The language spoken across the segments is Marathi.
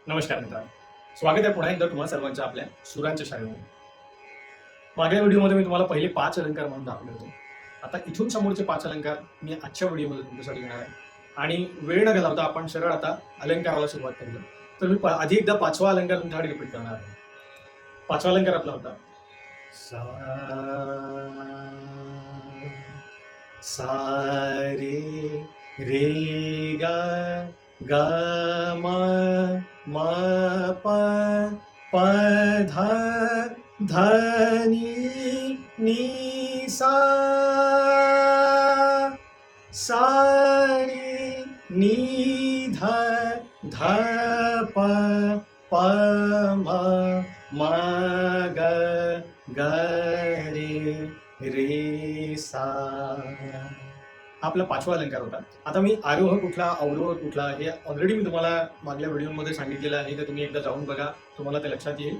नमस्कार मित्रांनो, स्वागत आहे पुन्हा एकदा तुम्हा सर्वांच्या आपल्या सुरांच्या शाळेमध्ये. मागल्या व्हिडिओमध्ये मी तुम्हाला पहिले 5 अलंकार म्हणून दाखवले होते. आता इथून समोरचे 5 अलंकार मी आजच्या व्हिडिओमध्ये तुमच्यासाठी घेणार आहे. आणि वेळ न घालवता आपण सरळ आता अलंकाराला सुरुवात करूया. तर मी आधी एकदा 5वा अलंकार तुमच्यासाठी रिपीट करणार आहे. 5वा अलंकार आपला होता सा सा रे गा गा मा मा प ध ध नी सा सा रे नी ध ध प म ग ग रे सा. आपला 5वा अलंकार होता. आता मी आरोह कुठला अवरोह कुठला हे ऑलरेडी मी तुम्हाला मागल्या व्हिडिओमध्ये सांगितलेलं आहे. ते तुम्ही एकदा जाऊन बघा, तुम्हाला ते लक्षात येईल.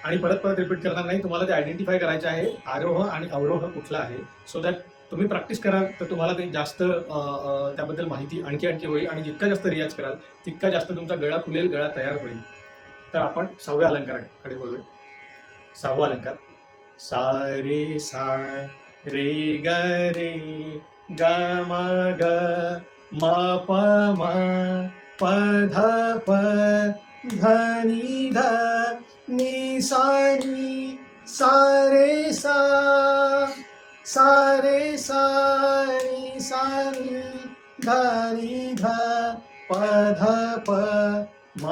आणि परत परत रिपीट करणार नाही. तुम्हाला ते आयडेंटिफाय करायचे आहे आरोह आणि अवरोह कुठला आहे. सो दॅट तुम्ही प्रॅक्टिस कराल तर तुम्हाला ते जास्त त्याबद्दल माहिती आणखी होईल. आणि जितका जास्त रियाज कराल तितका जास्त तुमचा गळा खुलेल, गळा तयार होईल. तर आपण 6व्या अलंकाराकडे बोलूया. 6वा अलंकार सा रे सा रे ग रे ग म ग म प ध प ध नि सा रे सा रे सा नि ध नि ध प ध प म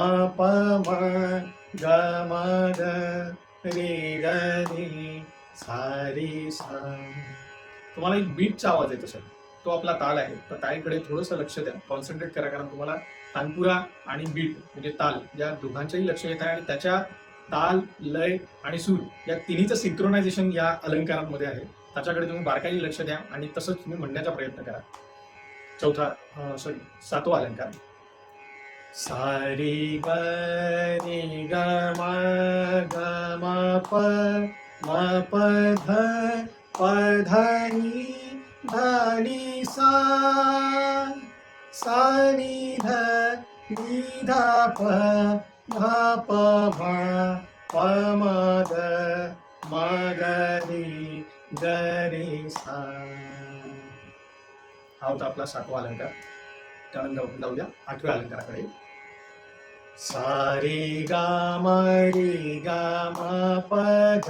ग म ग रे सा रे सा. तुम्हाला एक बीटचा आवाज येतो सर, तो आपला ताल आहे. तर तालीकडे थोडंसं लक्ष द्या, कॉन्सन्ट्रेट करा. कारण तुम्हाला तानपुरा आणि बीट म्हणजे ताल या दोघांचंही लक्ष येत आहे. आणि त्याच्या ताल, लय आणि सूर या तिन्हीचं सिंक्रोनायझेशन या अलंकारांमध्ये आहे. त्याच्याकडे तुम्ही बारकाईने लक्ष द्या आणि तसंच तुम्ही म्हणण्याचा प्रयत्न करा. 7वा अलंकार सा रे ग म प ध नि सा नि ध प म ग रे सा. हा होता आपला 7वा अलंकार. त्यानंतर जाऊया 8व्या अलंकाराकडे. सा रे गा म प ध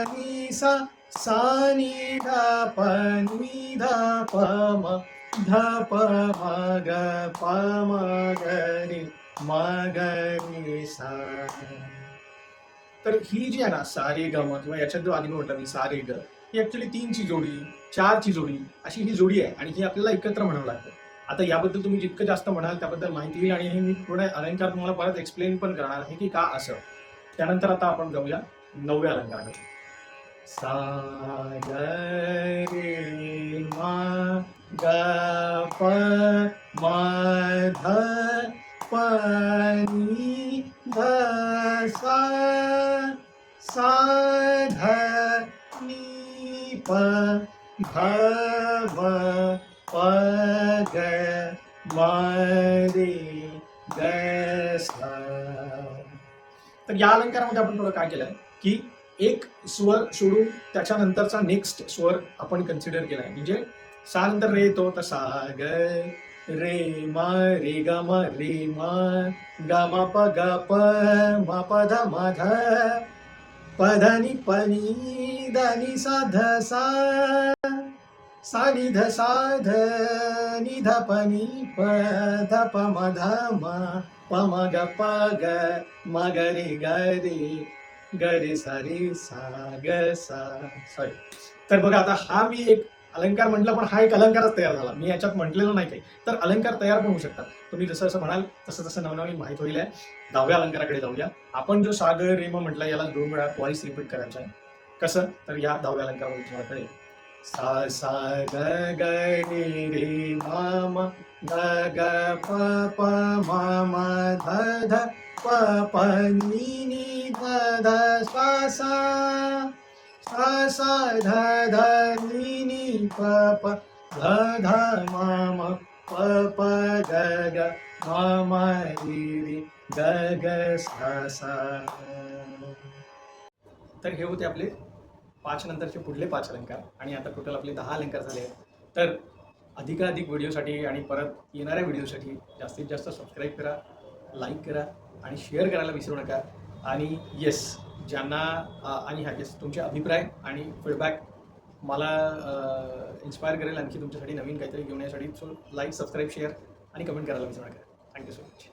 नि सा नि ध प म ध प म ग रे सा. तर ही जी आहे ना सा रे ग म, किंवा याच्यात जो आधी म्हटलं मी सा रे ग, ही ऍक्च्युअली 3ची जोडी, 4ची जोडी अशी ही जोडी आहे. आणि ही आपल्याला एकत्र म्हणावं लागतं. आता याबद्दल तुम्ही जितकं जास्त म्हणाल त्याबद्दल माहिती येईल. आणि हे मी पूर्ण अलंकार तुम्हाला परत एक्सप्लेन पण करणार आहे की का असं. त्यानंतर आता आपण जाऊया 9व्या अलंकाराकडे. सा ग रे म ग प म ध प नि ध सा ध नि प ध प ग म रे ग सा. तर या अलंकारामध्ये आपण थोडं काय केलंय की एक स्वर सोडून त्याच्यानंतरचा नेक्स्ट स्वर आपण कन्सिडर केलाय. म्हणजे सा नंतर रे येतो, तर सा ग रे म रे ग म रे म ग म प ग प म प ध म ध प ध नि प नि ध नि सा ध सा नि ध सा ध नि ध प नि प ध प म ध म प म ग प ग म ग रे सा रे सा ग सा. सॉरी. तर बघा, आता हा मी एक अलंकार म्हटला, पण हा एक अलंकारच तयार झाला. मी याच्यात म्हटलेलं नाही काही. तर अलंकार तयार पण होऊ शकतात. तुम्ही जसं जसं म्हणाल तसं तसं नवनवीन माहित होईल. 10व्या अलंकाराकडे जाऊया. आपण जो सा ग रे म म्हटला, याला 2 वेळा ट्वाइस रिपीट करायचं आहे. कसं, तर या 10व्या अलंकारामध्ये तुम्हाला कळेल. सा सा ग ग रे म ग ग प प म ध ध प प नि ध सा सा ध नि प ध ध म प प ग ग म म रि रि ग ग सा सा. तर हे होते आपले 5 नंतरचे पुढले 5 अलंकार आणि आता टोटल आपले 10 अलंकार झाले आहेत. तर अधिकाधिक व्हिडिओसाठी आणि परत येणाऱ्या व्हिडिओसाठी जास्तीत जास्त सबस्क्राईब करा, लाईक करा आणि शेअर करायला विसरू नका. आणि येस, ज्यांना आणि ह्या येस तुमचे अभिप्राय आणि फीडबॅक मला इन्स्पायर करेल आणखी तुमच्यासाठी नवीन काहीतरी घेऊन येण्यासाठी. सो लाईक, सबस्क्राईब, शेअर आणि कमेंट करायला विसरू नका. Thank you so much.